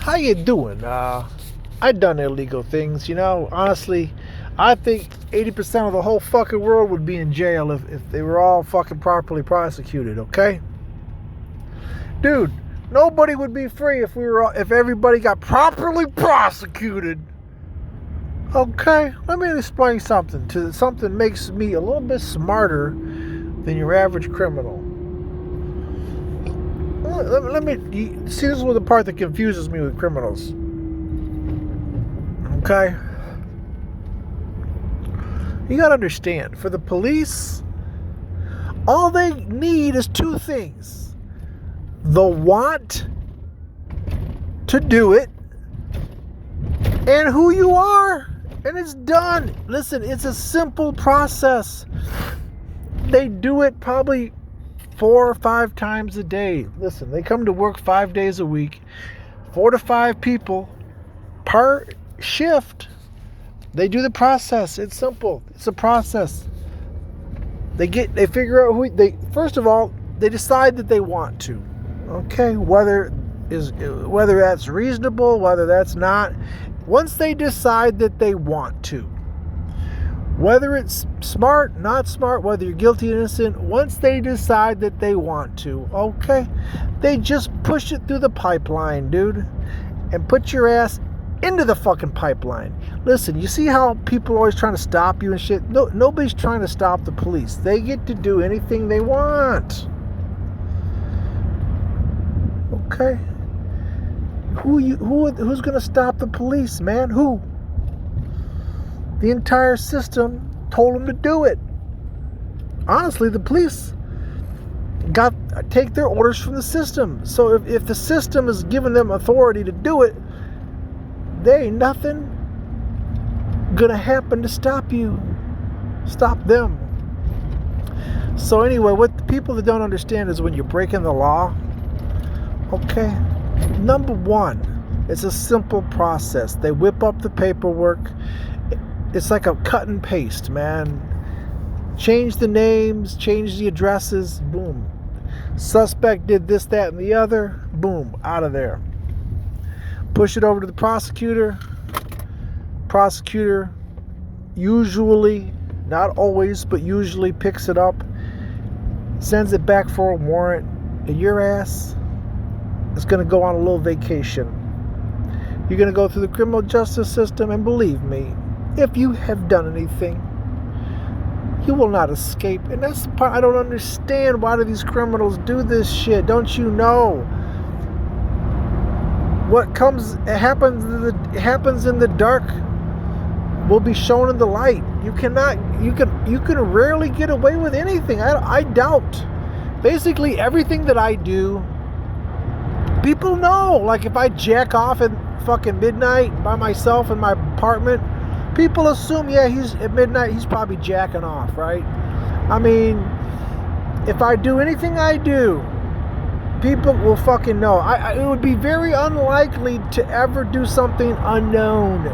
How you doing? I done illegal things, honestly. I think 80% of the whole fucking world would be in jail if they were all fucking properly prosecuted, okay? Dude, nobody would be free if everybody got properly prosecuted. Okay, let me explain something makes me a little bit smarter than your average criminal. Let me see. This is the part that confuses me with criminals. Okay, you gotta understand. For the police, all they need is two things: the want to do it, and who you are, and it's done. Listen, it's a simple process. They do it probably 4 or 5 times a day. Listen, they come to work 5 days a week, 4 to 5 people per shift. They do the process. It's simple. It's a process. They figure out first of all, they decide that they want to. Okay, whether that's reasonable, whether that's not. Once they decide that they want to, whether it's smart, not smart, whether you're guilty or innocent, once they decide that they want to, okay, they just push it through the pipeline, dude, and put your ass into the fucking pipeline. Listen, you see how people are always trying to stop you and shit? No, nobody's trying to stop the police. They get to do anything they want. Okay? Who's going to stop the police, man? Who? The entire system told them to do it. Honestly, the police take their orders from the system. So if the system is giving them authority to do it, there ain't nothing gonna happen to stop them. So anyway, what the people that don't understand is when you're breaking the law, okay, number one, it's a simple process. They whip up the paperwork. It's like a cut and paste, man. Change the names, change the addresses, boom. Suspect did this, that, and the other, boom, out of there. Push it over to the prosecutor. Prosecutor usually, not always, but usually picks it up, sends it back for a warrant, and your ass is going to go on a little vacation. You're going to go through the criminal justice system, and believe me, if you have done anything, you will not escape. And that's the part I don't understand. Why do these criminals do this shit? Don't you know? What happens in the dark will be shown in the light. You can rarely get away with anything. I doubt. Basically, everything that I do, people know. Like if I jack off at fucking midnight by myself in my apartment, people assume, yeah, he's at midnight, he's probably jacking off, right? I mean, if I do anything I do, people will fucking know. It would be very unlikely to ever do something unknown.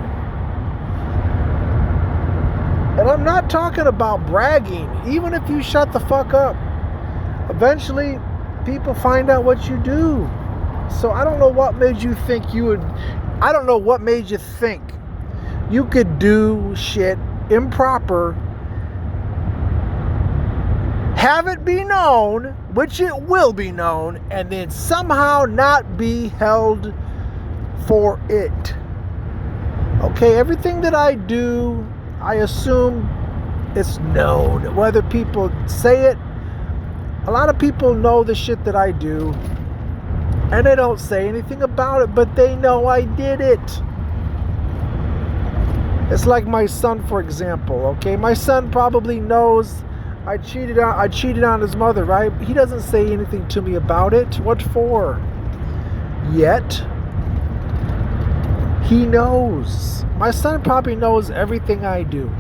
And I'm not talking about bragging. Even if you shut the fuck up, eventually people find out what you do. So I don't know what made you think you could do shit improper, have it be known, which it will be known, and then somehow not be held for it. Okay, everything that I do, I assume it's known. Whether people say it, a lot of people know the shit that I do, and they don't say anything about it, but they know I did it. It's like my son, for example, okay? My son probably knows I cheated on his mother, right? He doesn't say anything to me about it. What for? Yet, he knows. My son probably knows everything I do.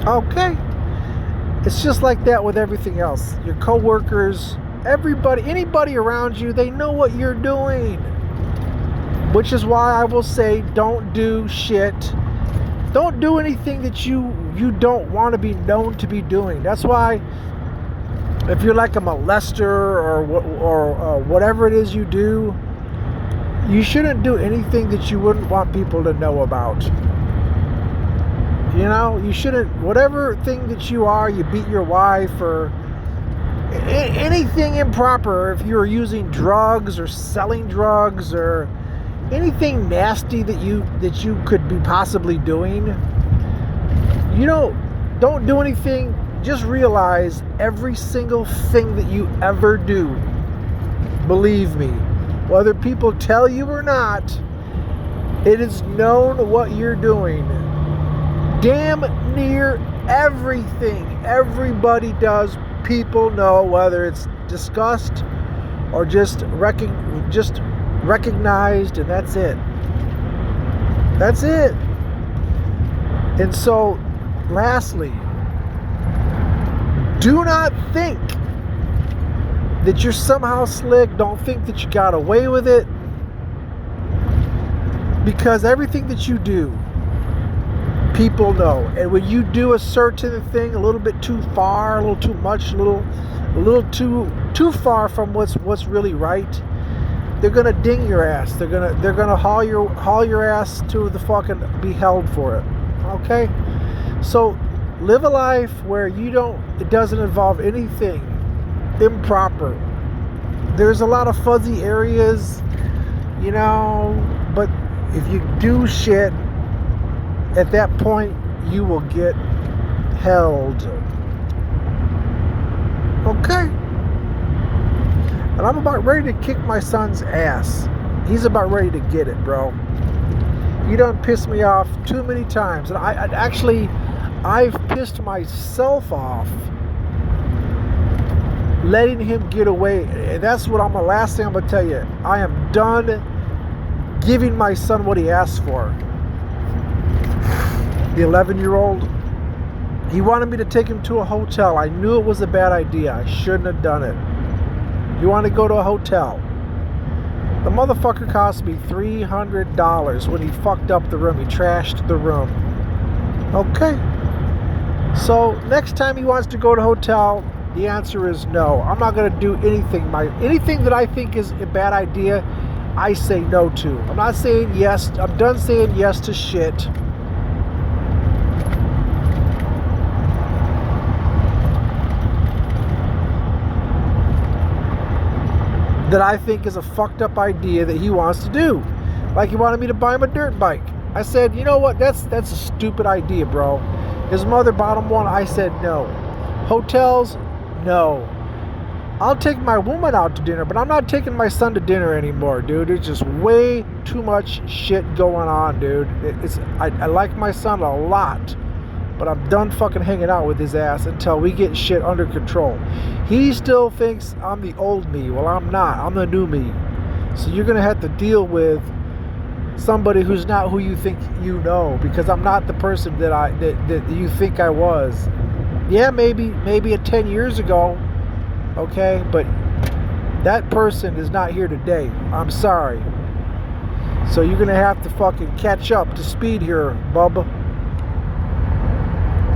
Okay? It's just like that with everything else. Your coworkers, everybody, anybody around you, they know what you're doing. Which is why I will say, don't do shit. Don't do anything that you don't want to be known to be doing. That's why if you're like a molester or whatever it is you do, You shouldn't do anything that you wouldn't want people to know about. You know, you shouldn't, whatever thing that you are, you beat your wife or anything improper, if you're using drugs or selling drugs or anything nasty that you could be possibly doing, you don't do anything. Just realize every single thing that you ever do, believe me, whether people tell you or not, it is known what you're doing. Damn near everything everybody does, people know, whether it's discussed or just recognized, and that's it. That's it. And so, lastly, do not think that you're somehow slick. Don't think that you got away with it, because everything that you do, people know. And when you do a certain thing a little bit too far, a little too much, a little too far from what's really right, they're gonna ding your ass. They're gonna haul your ass to the fucking, be held for it. Okay? So live a life where it doesn't involve anything improper. There's a lot of fuzzy areas, but if you do shit, at that point you will get held. Okay? And I'm about ready to kick my son's ass. He's about ready to get it, bro. He done pissed me off too many times. And I've pissed myself off letting him get away. And that's what the last thing I'm going to tell you. I am done giving my son what he asked for. The 11-year-old, he wanted me to take him to a hotel. I knew it was a bad idea. I shouldn't have done it. You want to go to a hotel. The motherfucker cost me $300 when he fucked up the room. He trashed the room. Okay. So next time he wants to go to a hotel, the answer is no. I'm not going to do anything. Anything that I think is a bad idea, I say no to. I'm not saying yes. I'm done saying yes to shit. That I think is a fucked up idea that he wants to do. Like he wanted me to buy him a dirt bike. I said, you know what, that's a stupid idea, bro. His mother bought him one. I said no. Hotels, no. I'll take my woman out to dinner, but I'm not taking my son to dinner anymore, dude. There's just way too much shit going on, dude. I like my son a lot, but I'm done fucking hanging out with his ass until we get shit under control. He still thinks I'm the old me. Well, I'm not. I'm the new me. So you're going to have to deal with somebody who's not who you think you know, because I'm not the person that you think I was. Yeah, maybe 10 years ago, okay? But that person is not here today. I'm sorry. So you're going to have to fucking catch up to speed here, bub.